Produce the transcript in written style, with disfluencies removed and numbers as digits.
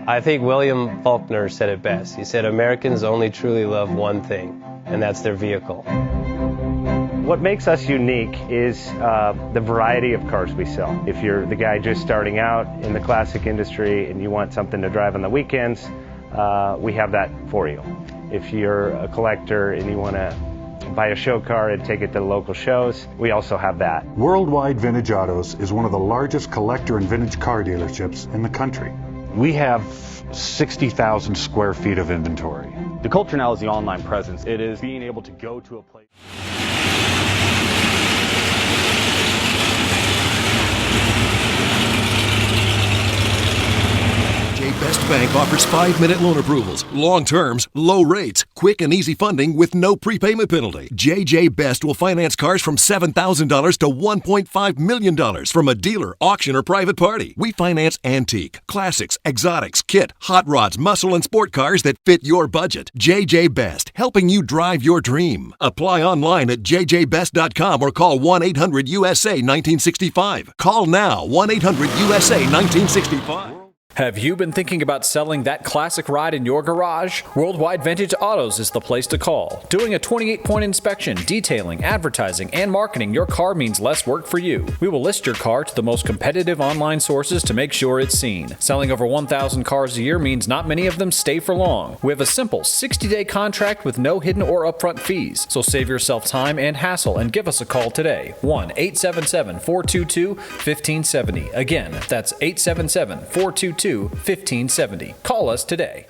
I think William Faulkner said it best. He said, Americans only truly love one thing, and that's their vehicle. What makes us unique is the variety of cars we sell. If you're the guy just starting out in the classic industry and you want something to drive on the weekends, we have that for you. If you're a collector and you want to buy a show car and take it to the local shows, we also have that. Worldwide Vintage Autos is one of the largest collector and vintage car dealerships in the country. We have 60,000 square feet of inventory. The culture now is the online presence. It is being able to go to a place. Best Bank offers 5-minute loan approvals, long terms, low rates, quick and easy funding with no prepayment penalty. JJ Best will finance cars from $7,000 to $1.5 million from a dealer, auction, or private party. We finance antique, classics, exotics, kit, hot rods, muscle, and sport cars that fit your budget. JJ Best, helping you drive your dream. Apply online at jjbest.com or call 1-800-USA-1965. Call now, 1-800-USA-1965. Have you been thinking about selling that classic ride in your garage? Worldwide Vintage Autos is the place to call. Doing a 28-point inspection, detailing, advertising, and marketing your car means less work for you. We will list your car to the most competitive online sources to make sure it's seen. Selling over 1,000 cars a year means not many of them stay for long. We have a simple 60-day contract with no hidden or upfront fees. So save yourself time and hassle and give us a call today. 1-877-422-1570. Again, that's 877-422-1570. Call us today.